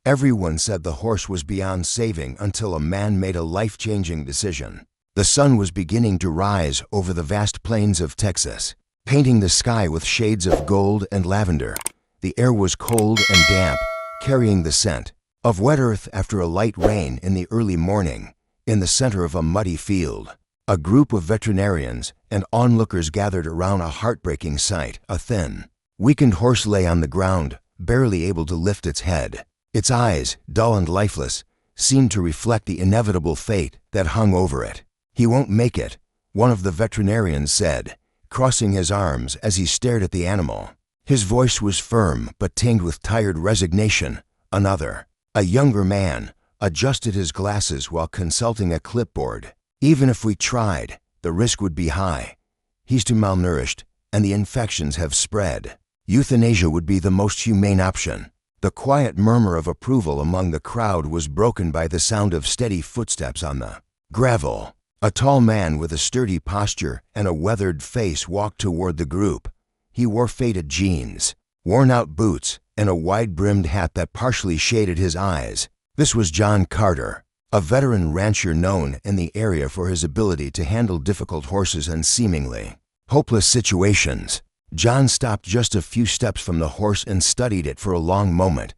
Everyone said the horse was beyond saving until a man made a life-changing decision. The sun was beginning to rise over the vast plains of Texas, painting the sky with shades of gold and lavender. The air was cold and damp, carrying the scent of wet earth after a light rain in the early morning. In the center of a muddy field, a group of veterinarians and onlookers gathered around a heartbreaking sight. A thin, weakened horse lay on the ground, barely able to lift its head. Its eyes, dull and lifeless, seemed to reflect the inevitable fate that hung over it. "He won't make it," one of the veterinarians said, crossing his arms as he stared at the animal. His voice was firm but tinged with tired resignation. Another, a younger man, adjusted his glasses while consulting a clipboard. "Even if we tried, the risk would be high. He's too malnourished, and the infections have spread. Euthanasia would be the most humane option." The quiet murmur of approval among the crowd was broken by the sound of steady footsteps on the gravel. A tall man with a sturdy posture and a weathered face walked toward the group. He wore faded jeans, worn-out boots, and a wide-brimmed hat that partially shaded his eyes. This was John Carter, a veteran rancher known in the area for his ability to handle difficult horses and seemingly hopeless situations. John stopped just a few steps from the horse and studied it for a long moment.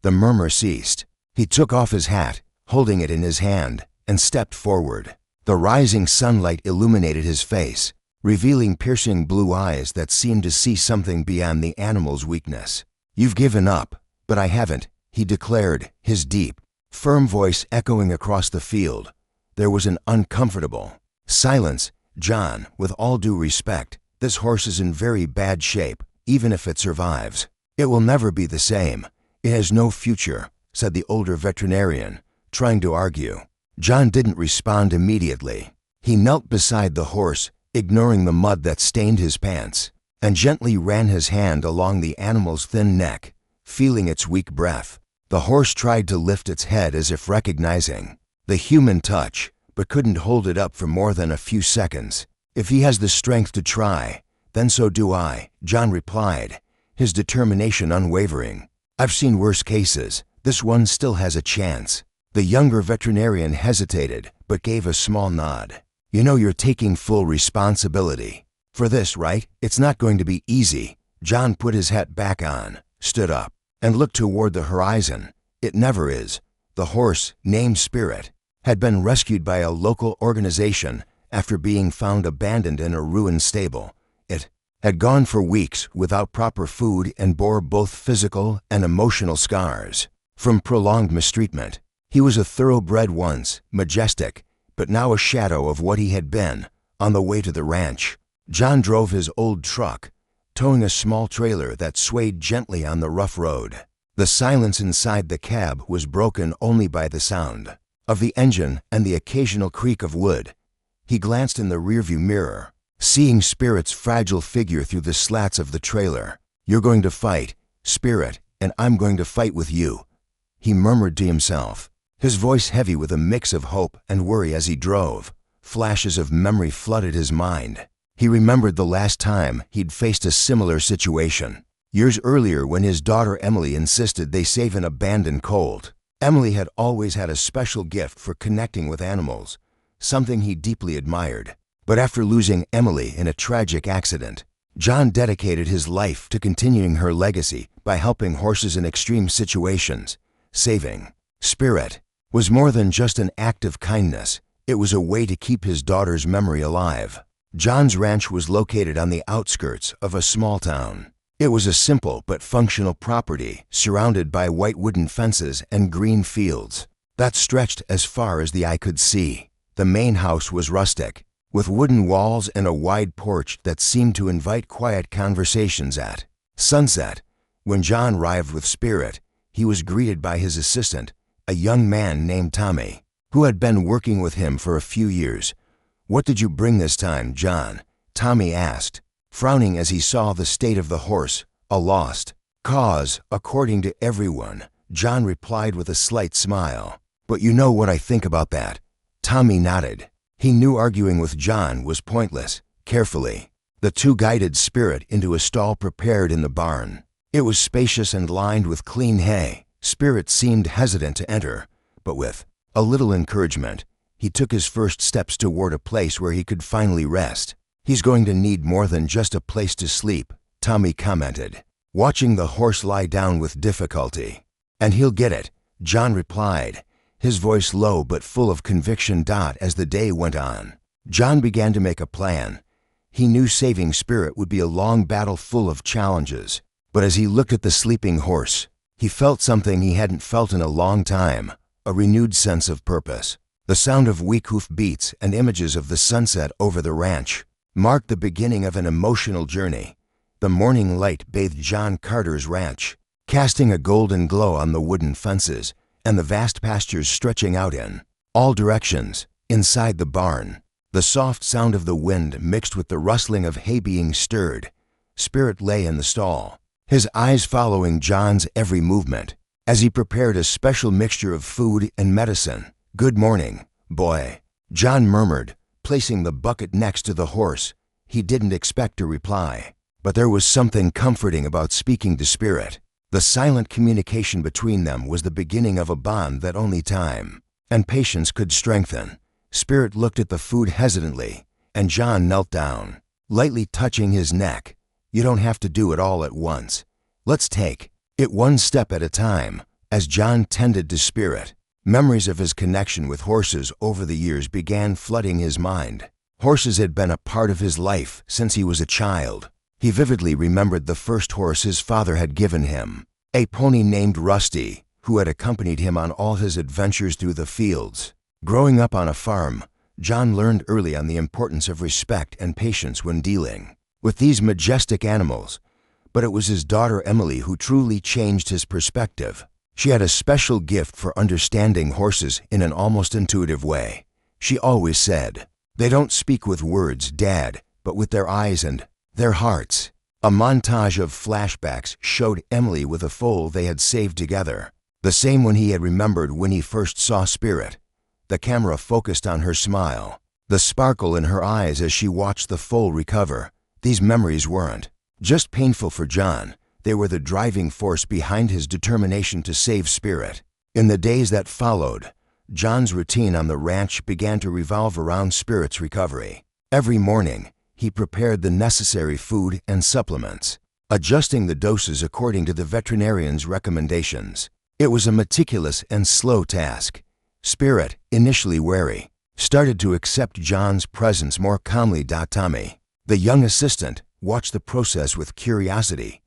The murmur ceased. He took off his hat, holding it in his hand, and stepped forward. The rising sunlight illuminated his face, revealing piercing blue eyes that seemed to see something beyond the animal's weakness. "You've given up, but I haven't," he declared, his deep, firm voice echoing across the field. There was an uncomfortable silence. "John, with all due respect, this horse is in very bad shape. Even if it survives, it will never be the same. It has no future," said the older veterinarian, trying to argue. John didn't respond immediately. He knelt beside the horse, ignoring the mud that stained his pants, and gently ran his hand along the animal's thin neck, feeling its weak breath. The horse tried to lift its head as if recognizing the human touch, but couldn't hold it up for more than a few seconds. "If he has the strength to try, then so do I," John replied, his determination unwavering. "I've seen worse cases. This one still has a chance." The younger veterinarian hesitated, but gave a small nod. "You know you're taking full responsibility for this, right? It's not going to be easy." John put his hat back on, stood up, and looked toward the horizon. "It never is." The horse, named Spirit, had been rescued by a local organization after being found abandoned in a ruined stable. It had gone for weeks without proper food and bore both physical and emotional scars from prolonged mistreatment. He was a thoroughbred once, majestic, but now a shadow of what he had been. On the way to the ranch, John drove his old truck, towing a small trailer that swayed gently on the rough road. The silence inside the cab was broken only by the sound of the engine and the occasional creak of wood. He glanced in the rearview mirror, seeing Spirit's fragile figure through the slats of the trailer. "You're going to fight, Spirit, and I'm going to fight with you," he murmured to himself, his voice heavy with a mix of hope and worry as he drove. Flashes of memory flooded his mind. He remembered the last time he'd faced a similar situation. Years earlier, when his daughter Emily insisted they save an abandoned colt. Emily had always had a special gift for connecting with animals, something he deeply admired. But after losing Emily in a tragic accident, John dedicated his life to continuing her legacy by helping horses in extreme situations. Saving Spirit was more than just an act of kindness. It was a way to keep his daughter's memory alive. John's ranch was located on the outskirts of a small town. It was a simple but functional property surrounded by white wooden fences and green fields that stretched as far as the eye could see. The main house was rustic, with wooden walls and a wide porch that seemed to invite quiet conversations. At sunset, when John arrived with Spirit, he was greeted by his assistant, a young man named Tommy, who had been working with him for a few years. "What did you bring this time, John?" Tommy asked, frowning as he saw the state of the horse. "A lost cause, according to everyone," John replied with a slight smile. "But you know what I think about that." Tommy nodded. He knew arguing with John was pointless. Carefully, the two guided Spirit into a stall prepared in the barn. It was spacious and lined with clean hay. Spirit seemed hesitant to enter, but with a little encouragement, he took his first steps toward a place where he could finally rest. "He's going to need more than just a place to sleep," Tommy commented, watching the horse lie down with difficulty. "And he'll get it," John replied, his voice low but full of conviction. As the day went on, John began to make a plan. He knew saving Spirit would be a long battle full of challenges, but as he looked at the sleeping horse, he felt something he hadn't felt in a long time, a renewed sense of purpose. The sound of weak hoof beats and images of the sunset over the ranch marked the beginning of an emotional journey. The morning light bathed John Carter's ranch, casting a golden glow on the wooden fences and the vast pastures stretching out in all directions. Inside the barn, the soft sound of the wind mixed with the rustling of hay being stirred. Spirit lay in the stall, his eyes following John's every movement as he prepared a special mixture of food and medicine. "Good morning, boy," John murmured, placing the bucket next to the horse. He didn't expect a reply, but there was something comforting about speaking to Spirit. The silent communication between them was the beginning of a bond that only time and patience could strengthen. Spirit looked at the food hesitantly, and John knelt down, lightly touching his neck. "You don't have to do it all at once. Let's take it one step at a time." As John tended to Spirit, memories of his connection with horses over the years began flooding his mind. Horses had been a part of his life since he was a child. He vividly remembered the first horse his father had given him, a pony named Rusty, who had accompanied him on all his adventures through the fields. Growing up on a farm, John learned early on the importance of respect and patience when dealing with these majestic animals. But it was his daughter Emily who truly changed his perspective. She had a special gift for understanding horses in an almost intuitive way. She always said, "They don't speak with words, Dad, but with their eyes and their hearts." A montage of flashbacks showed Emily with a foal they had saved together, the same one he had remembered when he first saw Spirit. The camera focused on her smile, the sparkle in her eyes as she watched the foal recover. These memories weren't just painful for John, they were the driving force behind his determination to save Spirit. In the days that followed, John's routine on the ranch began to revolve around Spirit's recovery. Every morning, he prepared the necessary food and supplements, adjusting the doses according to the veterinarian's recommendations. It was a meticulous and slow task. Spirit, initially wary, started to accept John's presence more calmly. Tommy, the young assistant, watched the process with curiosity.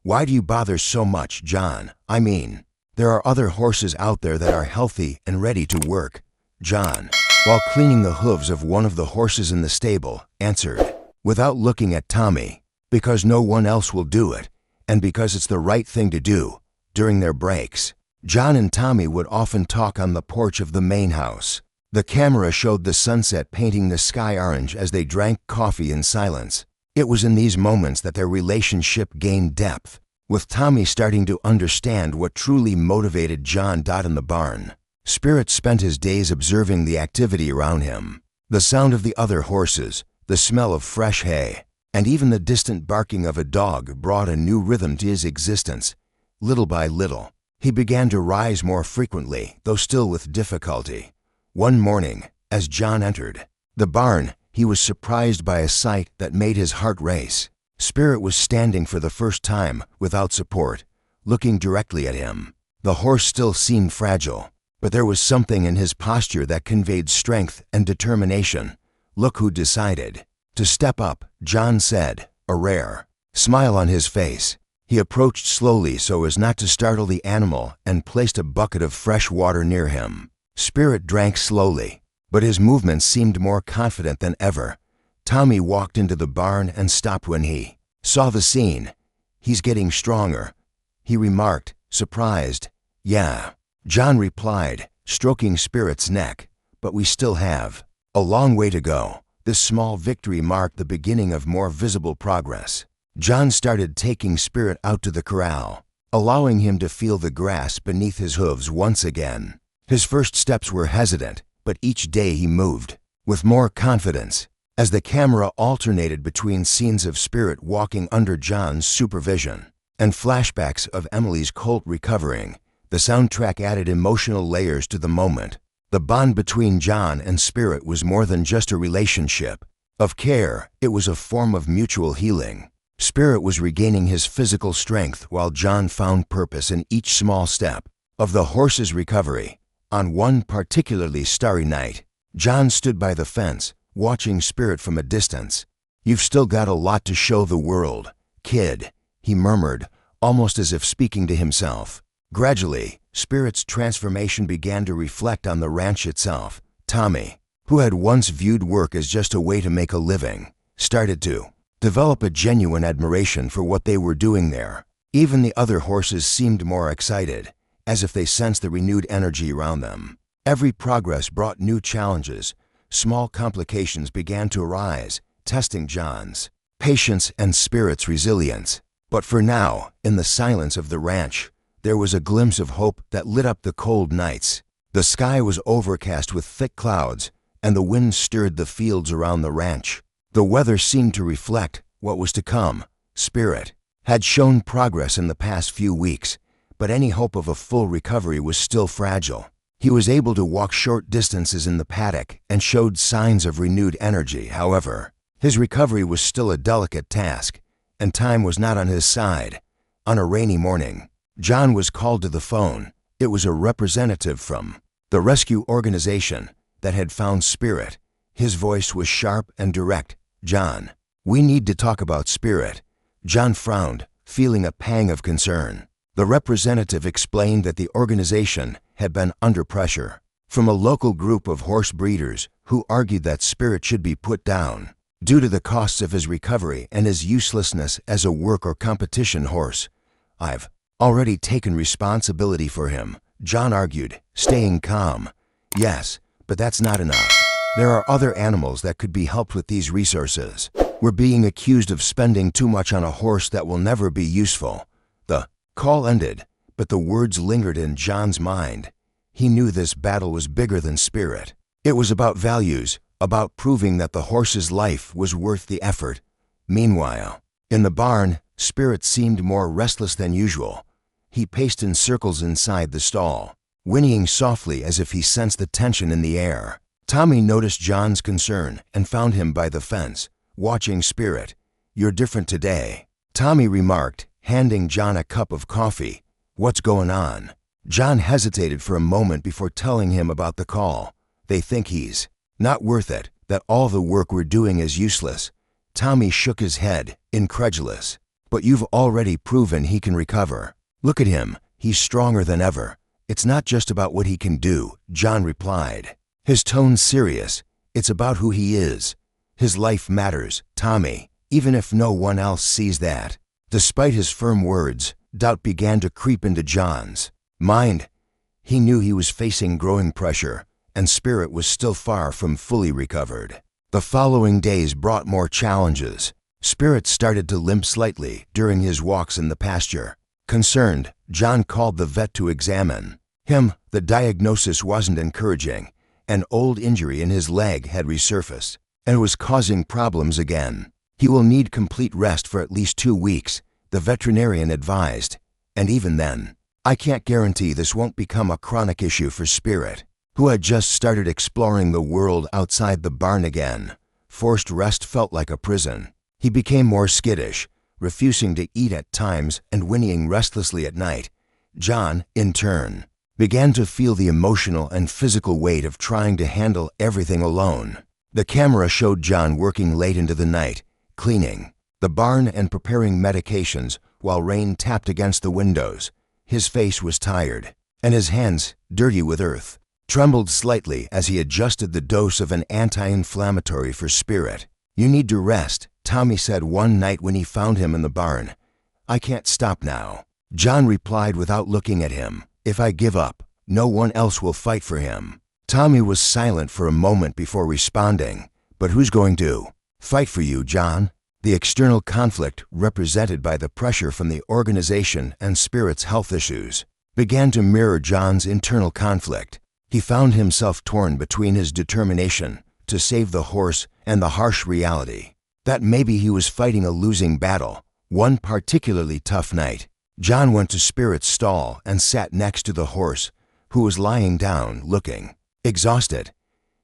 "Why do you bother so much, John? I mean, there are other horses out there that are healthy and ready to work." John, while cleaning the hooves of one of the horses in the stable, answered, without looking at Tommy, "Because no one else will do it, and because it's the right thing to do." During their breaks, John and Tommy would often talk on the porch of the main house. The camera showed the sunset painting the sky orange as they drank coffee in silence. It was in these moments that their relationship gained depth, with Tommy starting to understand what truly motivated John. In the barn, Spirit spent his days observing the activity around him. The sound of the other horses, the smell of fresh hay, and even the distant barking of a dog brought a new rhythm to his existence. Little by little, he began to rise more frequently, though still with difficulty. One morning, as John entered the barn, he was surprised by a sight that made his heart race. Spirit was standing for the first time, without support, looking directly at him. The horse still seemed fragile, but there was something in his posture that conveyed strength and determination. "Look who decided to step up," John said, a rare smile on his face. He approached slowly so as not to startle the animal and placed a bucket of fresh water near him. Spirit drank slowly, but his movements seemed more confident than ever. Tommy walked into the barn and stopped when he saw the scene. "He's getting stronger," he remarked, surprised. "Yeah," John replied, stroking Spirit's neck, "but we still have a long way to go." This small victory marked the beginning of more visible progress. John started taking Spirit out to the corral, allowing him to feel the grass beneath his hooves once again. His first steps were hesitant, but each day he moved with more confidence. As the camera alternated between scenes of Spirit walking under John's supervision and flashbacks of Emily's colt recovering, The soundtrack added emotional layers to the moment. The bond between John and Spirit was more than just a relationship of care. It was a form of mutual healing. Spirit was regaining his physical strength while John found purpose in each small step of the horse's recovery. On one particularly starry night, John stood by the fence, watching Spirit from a distance. "You've still got a lot to show the world, kid," he murmured, almost as if speaking to himself. Gradually, Spirit's transformation began to reflect on the ranch itself. Tommy, who had once viewed work as just a way to make a living, started to develop a genuine admiration for what they were doing there. Even the other horses seemed more excited, as if they sensed the renewed energy around them. Every progress brought new challenges. Small complications began to arise, testing John's patience and Spirit's resilience. But for now, in the silence of the ranch, there was a glimpse of hope that lit up the cold nights. The sky was overcast with thick clouds, and the wind stirred the fields around the ranch. The weather seemed to reflect what was to come. Spirit had shown progress in the past few weeks, but any hope of a full recovery was still fragile. He was able to walk short distances in the paddock and showed signs of renewed energy. However, his recovery was still a delicate task, and time was not on his side. On a rainy morning, John was called to the phone. It was a representative from the rescue organization that had found Spirit. His voice was sharp and direct. "John, we need to talk about Spirit." John frowned, feeling a pang of concern. The representative explained that the organization had been under pressure from a local group of horse breeders who argued that Spirit should be put down due to the costs of his recovery and his uselessness as a work or competition horse. "I've already taken responsibility for him," John argued, staying calm. "Yes, but that's not enough. There are other animals that could be helped with these resources. We're being accused of spending too much on a horse that will never be useful." The call ended, but the words lingered in John's mind. He knew this battle was bigger than Spirit. It was about values, about proving that the horse's life was worth the effort. Meanwhile, in the barn, Spirit seemed more restless than usual. He paced in circles inside the stall, whinnying softly as if he sensed the tension in the air. Tommy noticed John's concern and found him by the fence, watching Spirit. "You're different today," Tommy remarked, handing John a cup of coffee. "What's going on?" John hesitated for a moment before telling him about the call. "They think he's not worth it, that all the work we're doing is useless." Tommy shook his head, incredulous. "But you've already proven he can recover. Look at him, he's stronger than ever." "It's not just about what he can do," John replied, his tone serious. "It's about who he is. His life matters, Tommy, even if no one else sees that." Despite his firm words, doubt began to creep into John's mind. He knew he was facing growing pressure, and Spirit was still far from fully recovered. The following days brought more challenges. Spirit started to limp slightly during his walks in the pasture. Concerned, John called the vet to examine him. The diagnosis wasn't encouraging. An old injury in his leg had resurfaced and was causing problems again. "He will need complete rest for at least 2 weeks," the veterinarian advised. "And even then, I can't guarantee this won't become a chronic issue for Spirit, who had just started exploring the world outside the barn again." Forced rest felt like a prison. He became more skittish, refusing to eat at times and whinnying restlessly at night. John, in turn, began to feel the emotional and physical weight of trying to handle everything alone. The camera showed John working late into the night, cleaning the barn and preparing medications while rain tapped against the windows. His face was tired, and his hands, dirty with earth, trembled slightly as he adjusted the dose of an anti-inflammatory for Spirit. "You need to rest," Tommy said one night when he found him in the barn. "I can't stop now," John replied without looking at him. "If I give up, no one else will fight for him." Tommy was silent for a moment before responding. "But who's going to fight for you, John?" The external conflict, represented by the pressure from the organization and Spirit's health issues, began to mirror John's internal conflict. He found himself torn between his determination to save the horse and the harsh reality that maybe he was fighting a losing battle. One particularly tough night, John went to Spirit's stall and sat next to the horse, who was lying down, looking exhausted.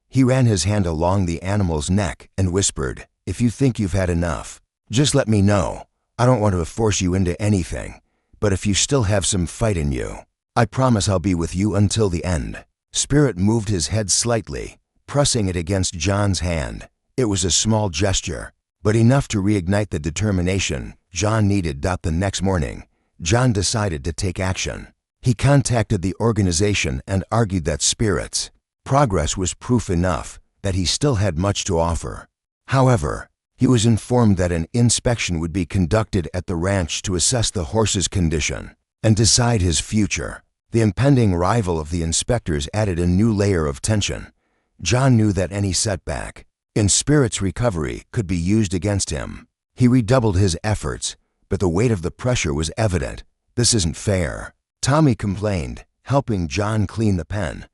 He ran his hand along the animal's neck and whispered, "If you think you've had enough, just let me know. I don't want to force you into anything, but if you still have some fight in you, I promise I'll be with you until the end." Spirit moved his head slightly, pressing it against John's hand. It was a small gesture, but enough to reignite the determination John needed. The next morning, John decided to take action. He contacted the organization and argued that Spirit's progress was proof enough that he still had much to offer. However, he was informed that an inspection would be conducted at the ranch to assess the horse's condition and decide his future. The impending arrival of the inspectors added a new layer of tension. John knew that any setback in Spirit's recovery could be used against him. He redoubled his efforts, but the weight of the pressure was evident. "This isn't fair," Tommy complained, helping John clean the pen.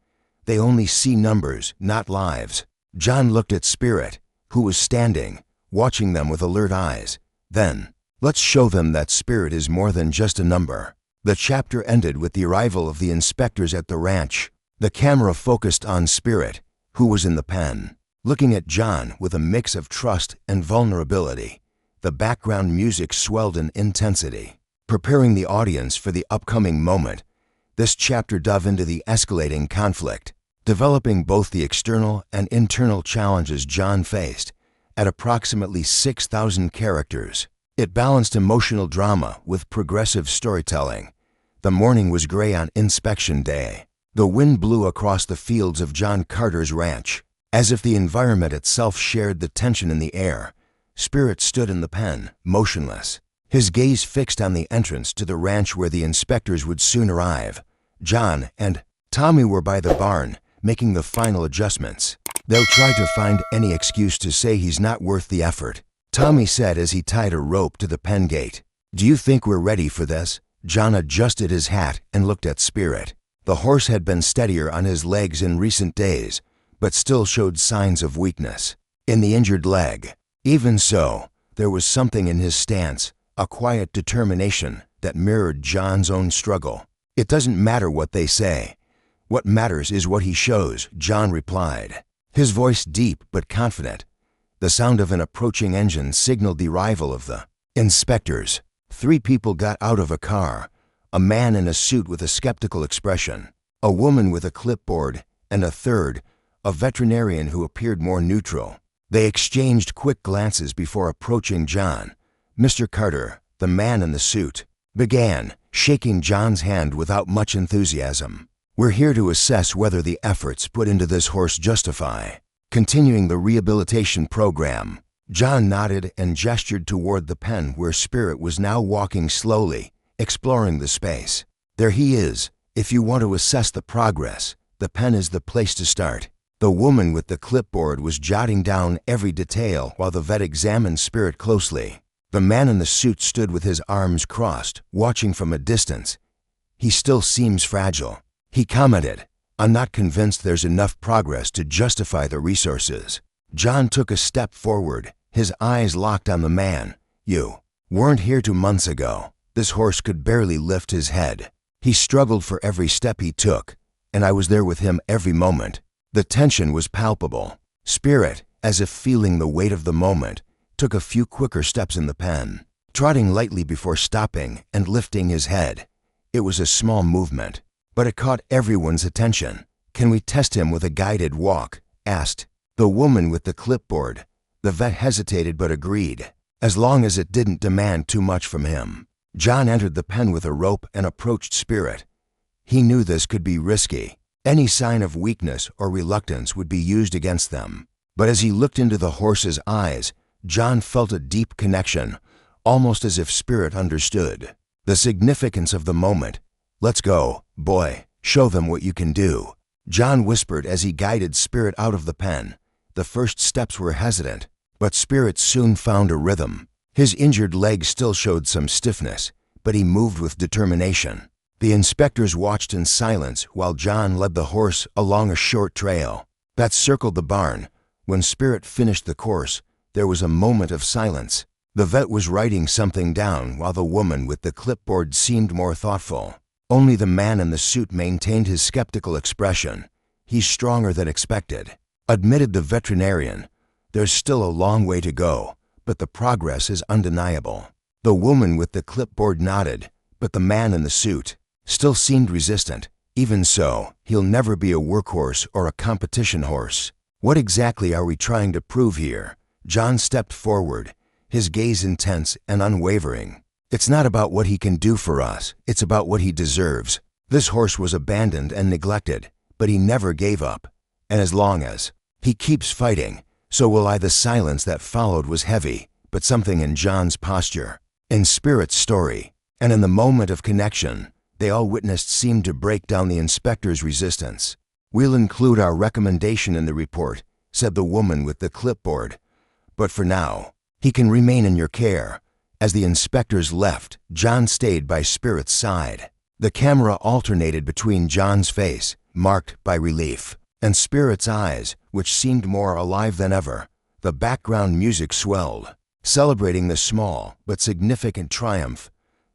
"They only see numbers, not lives." John looked at Spirit, who was standing, watching them with alert eyes. Then, "Let's show them that Spirit is more than just a number." The chapter ended with the arrival of the inspectors at the ranch. The camera focused on Spirit, who was in the pen, looking at John with a mix of trust and vulnerability. The background music swelled in intensity, preparing the audience for the upcoming moment. This chapter dove into the escalating conflict, developing both the external and internal challenges John faced. At approximately 6,000 characters, it balanced emotional drama with progressive storytelling. The morning was gray on inspection day. The wind blew across the fields of John Carter's ranch, as if the environment itself shared the tension in the air. Spirit stood in the pen, motionless, his gaze fixed on the entrance to the ranch where the inspectors would soon arrive. John and Tommy were by the barn, making the final adjustments. "They'll try to find any excuse to say he's not worth the effort," Tommy said as he tied a rope to the pen gate. "Do you think we're ready for this?" John adjusted his hat and looked at Spirit. The horse had been steadier on his legs in recent days, but still showed signs of weakness in the injured leg. Even so, there was something in his stance, a quiet determination that mirrored John's own struggle. "It doesn't matter what they say. What matters is what he shows," John replied, his voice deep but confident. The sound of an approaching engine signaled the arrival of the inspectors. 3 people got out of a car, a man in a suit with a skeptical expression, a woman with a clipboard, and a third, a veterinarian who appeared more neutral. They exchanged quick glances before approaching John. "Mr. Carter," the man in the suit began, shaking John's hand without much enthusiasm. "We're here to assess whether the efforts put into this horse justify continuing the rehabilitation program." John nodded and gestured toward the pen where Spirit was now walking slowly, exploring the space. "There he is. If you want to assess the progress, the pen is the place to start." The woman with the clipboard was jotting down every detail while the vet examined Spirit closely. The man in the suit stood with his arms crossed, watching from a distance. "He still seems fragile," he commented. "I'm not convinced there's enough progress to justify the resources." John took a step forward, his eyes locked on the man. "You weren't here 2 months ago. This horse could barely lift his head. He struggled for every step he took, and I was there with him every moment." The tension was palpable. Spirit, as if feeling the weight of the moment, took a few quicker steps in the pen, trotting lightly before stopping and lifting his head. It was a small movement, but it caught everyone's attention. "Can we test him with a guided walk?" asked the woman with the clipboard. The vet hesitated but agreed, as long as it didn't demand too much from him. John entered the pen with a rope and approached Spirit. He knew this could be risky. Any sign of weakness or reluctance would be used against them. But as he looked into the horse's eyes, John felt a deep connection, almost as if Spirit understood the significance of the moment. "Let's go, boy. Show them what you can do," John whispered as he guided Spirit out of the pen. The first steps were hesitant, but Spirit soon found a rhythm. His injured leg still showed some stiffness, but he moved with determination. The inspectors watched in silence while John led the horse along a short trail that circled the barn. When Spirit finished the course, there was a moment of silence. The vet was writing something down while the woman with the clipboard seemed more thoughtful. Only the man in the suit maintained his skeptical expression. "He's stronger than expected," admitted the veterinarian. "There's still a long way to go, but the progress is undeniable." The woman with the clipboard nodded, but the man in the suit still seemed resistant. "Even so, he'll never be a workhorse or a competition horse." "What exactly are we trying to prove here?" John stepped forward, his gaze intense and unwavering. "It's not about what he can do for us, it's about what he deserves. This horse was abandoned and neglected, but he never gave up. And as long as he keeps fighting, so will I." The silence that followed was heavy, but something in John's posture, in Spirit's story, and in the moment of connection they all witnessed seemed to break down the inspector's resistance. "We'll include our recommendation in the report," said the woman with the clipboard. "But for now, he can remain in your care." As the inspectors left, John stayed by Spirit's side. The camera alternated between John's face, marked by relief, and Spirit's eyes, which seemed more alive than ever. The background music swelled, celebrating the small but significant triumph.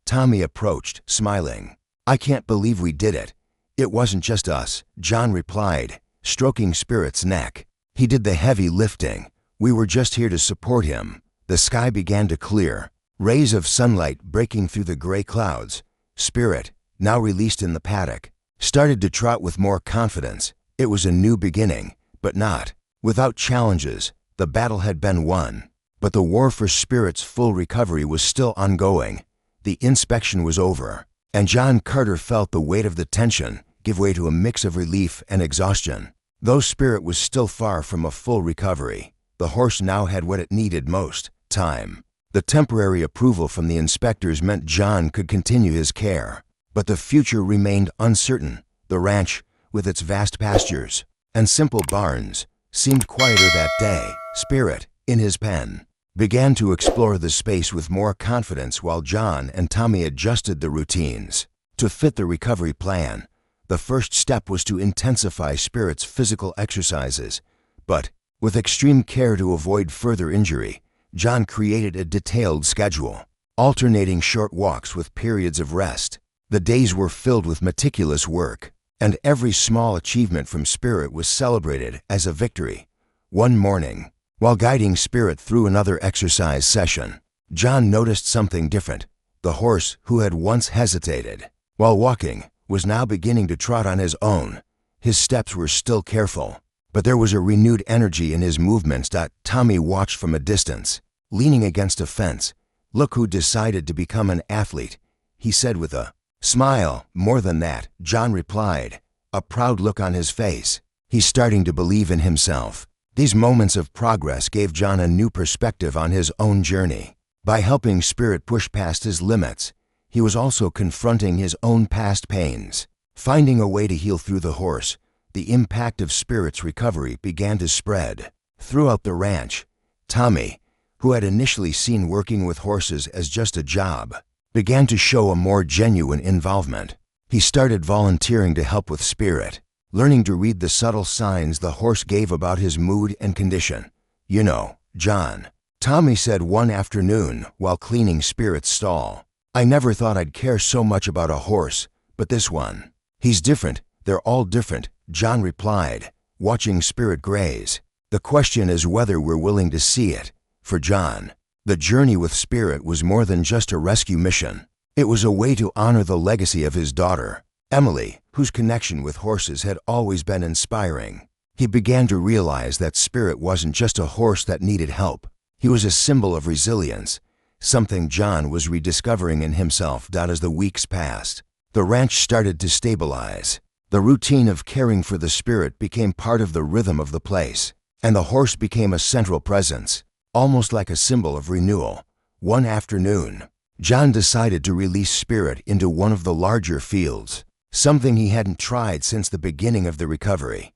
Tommy approached, smiling. "I can't believe we did it." "It wasn't just us," John replied, stroking Spirit's neck. "He did the heavy lifting. We were just here to support him." The sky began to clear, rays of sunlight breaking through the gray clouds. Spirit, now released in the paddock, started to trot with more confidence. It was a new beginning, but not without challenges. The battle had been won, but the war for Spirit's full recovery was still ongoing. The inspection was over, and John Carter felt the weight of the tension give way to a mix of relief and exhaustion. Though Spirit was still far from a full recovery, the horse now had what it needed most: time. The temporary approval from the inspectors meant John could continue his care, but the future remained uncertain. The ranch, with its vast pastures and simple barns, seemed quieter that day. Spirit, in his pen, began to explore the space with more confidence while John and Tommy adjusted the routines to fit the recovery plan. The first step was to intensify Spirit's physical exercises, but with extreme care to avoid further injury, John created a detailed schedule, alternating short walks with periods of rest. The days were filled with meticulous work, and every small achievement from Spirit was celebrated as a victory. One morning, while guiding Spirit through another exercise session, John noticed something different. The horse, who had once hesitated while walking, was now beginning to trot on his own. His steps were still careful, but there was a renewed energy in his movements. Tommy watched from a distance, leaning against a fence. "Look who decided to become an athlete," he said with a smile. "More than that," John replied, a proud look on his face. "He's starting to believe in himself." These moments of progress gave John a new perspective on his own journey. By helping Spirit push past his limits, he was also confronting his own past pains, finding a way to heal through the horse. The impact of Spirit's recovery began to spread throughout the ranch. Tommy, who had initially seen working with horses as just a job, began to show a more genuine involvement. He started volunteering to help with Spirit, learning to read the subtle signs the horse gave about his mood and condition. "You know, John," Tommy said one afternoon while cleaning Spirit's stall, "I never thought I'd care so much about a horse, but this one, he's different. They're all different," John replied, watching Spirit graze. "The question is whether we're willing to see it." For John, the journey with Spirit was more than just a rescue mission. It was a way to honor the legacy of his daughter, Emily, whose connection with horses had always been inspiring. He began to realize that Spirit wasn't just a horse that needed help. He was a symbol of resilience, something John was rediscovering in himself. As the weeks passed, the ranch started to stabilize. The routine of caring for the Spirit became part of the rhythm of the place, and the horse became a central presence, almost like a symbol of renewal. One afternoon, John decided to release Spirit into one of the larger fields, something he hadn't tried since the beginning of the recovery.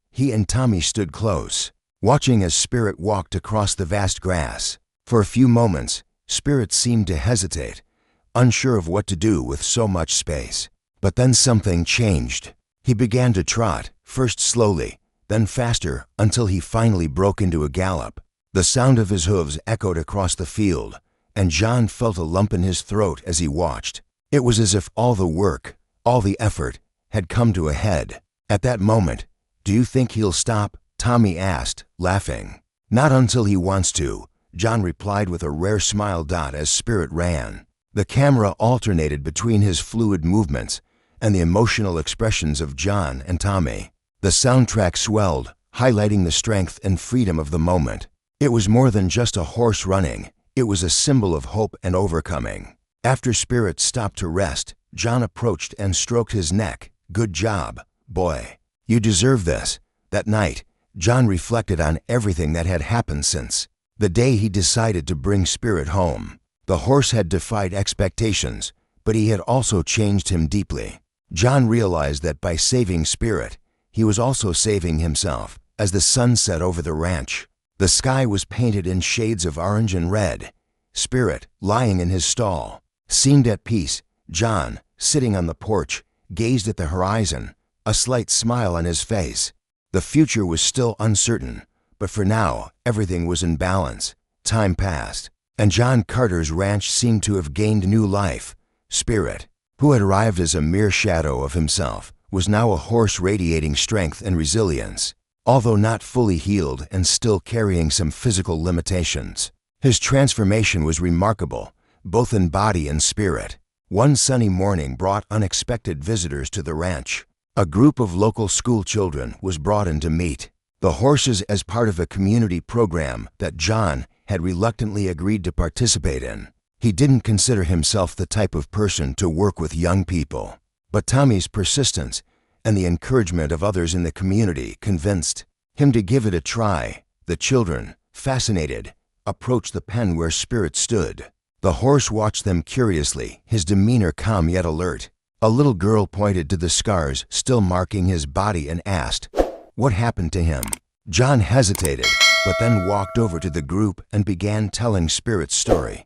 He and Tommy stood close, watching as Spirit walked across the vast grass. For a few moments, Spirit seemed to hesitate, unsure of what to do with so much space. But then something changed. He began to trot, first slowly, then faster, until he finally broke into a gallop. The sound of his hooves echoed across the field, and John felt a lump in his throat as he watched. It was as if all the work, all the effort, had come to a head. At that moment, "Do you think he'll stop?" Tommy asked, laughing. "Not until he wants to," John replied with a rare smile. As Spirit ran, the camera alternated between his fluid movements and the emotional expressions of John and Tommy. The soundtrack swelled, highlighting the strength and freedom of the moment. It was more than just a horse running. It was a symbol of hope and overcoming. After Spirit stopped to rest, John approached and stroked his neck. "Good job, boy. You deserve this." That night, John reflected on everything that had happened since the day he decided to bring Spirit home. The horse had defied expectations, but he had also changed him deeply. John realized that by saving Spirit, he was also saving himself. As the sun set over the ranch, the sky was painted in shades of orange and red. Spirit, lying in his stall, seemed at peace. John, sitting on the porch, gazed at the horizon, a slight smile on his face. The future was still uncertain, but for now, everything was in balance. Time passed, and John Carter's ranch seemed to have gained new life. Spirit, who had arrived as a mere shadow of himself, was now a horse radiating strength and resilience. Although not fully healed and still carrying some physical limitations, his transformation was remarkable, both in body and spirit. One sunny morning brought unexpected visitors to the ranch. A group of local school children was brought in to meet the horses as part of a community program that John had reluctantly agreed to participate in. He didn't consider himself the type of person to work with young people, but Tommy's persistence and the encouragement of others in the community convinced him to give it a try. The children, fascinated, approached the pen where Spirit stood. The horse watched them curiously, his demeanor calm yet alert. A little girl pointed to the scars still marking his body and asked, "What happened to him?" John hesitated, but then walked over to the group and began telling Spirit's story.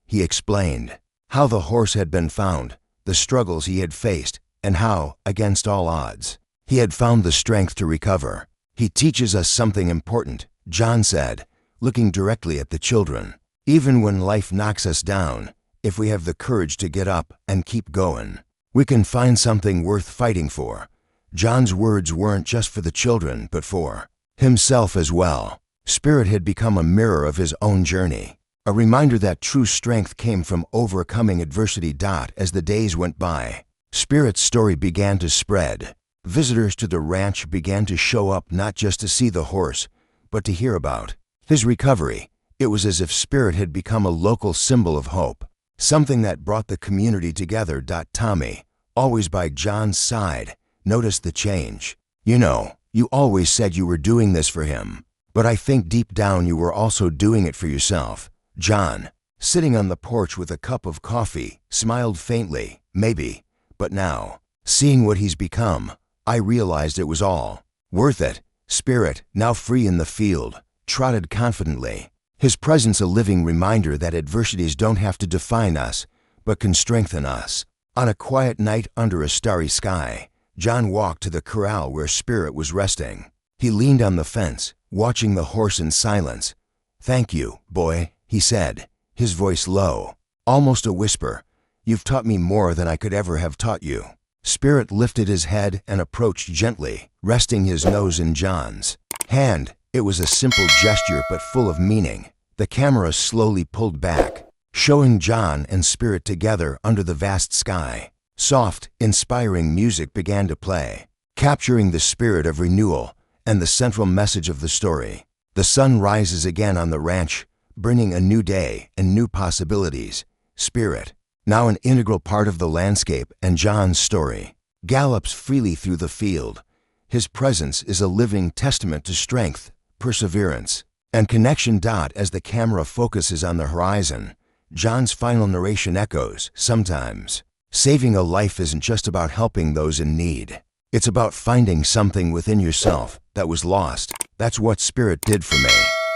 He explained how the horse had been found, the struggles he had faced, and how, against all odds, he had found the strength to recover. "He teaches us something important," John said, looking directly at the children. "Even when life knocks us down, if we have the courage to get up and keep going, we can find something worth fighting for." John's words weren't just for the children, but for himself as well. Spirit had become a mirror of his own journey, a reminder that true strength came from overcoming adversity. As the days went by, Spirit's story began to spread. Visitors to the ranch began to show up not just to see the horse, but to hear about his recovery. It was as if Spirit had become a local symbol of hope, something that brought the community together. Tommy, always by John's side, noticed the change. "You know, you always said you were doing this for him, but I think deep down you were also doing it for yourself." John, sitting on the porch with a cup of coffee, smiled faintly. "Maybe, but now, seeing what he's become, I realized it was all worth it." Spirit, now free in the field, trotted confidently, his presence a living reminder that adversities don't have to define us, but can strengthen us. On a quiet night under a starry sky, John walked to the corral where Spirit was resting. He leaned on the fence, watching the horse in silence. "Thank you, boy," he said, his voice low, almost a whisper. "You've taught me more than I could ever have taught you." Spirit lifted his head and approached gently, resting his nose in John's hand. It was a simple gesture but full of meaning. The camera slowly pulled back, showing John and Spirit together under the vast sky. Soft, inspiring music began to play, capturing the spirit of renewal and the central message of the story. The sun rises again on the ranch, bringing a new day and new possibilities. Spirit, now an integral part of the landscape and John's story, gallops freely through the field. His presence is a living testament to strength, perseverance, and connection. As the camera focuses on the horizon, John's final narration echoes. Sometimes, saving a life isn't just about helping those in need. It's about finding something within yourself that was lost. That's what Spirit did for me.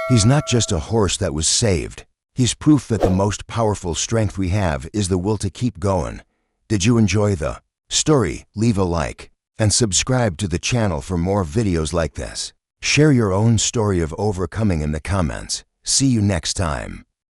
He's not just a horse that was saved. He's proof that the most powerful strength we have is the will to keep going. Did you enjoy the story? Leave a like and subscribe to the channel for more videos like this. Share your own story of overcoming in the comments. See you next time.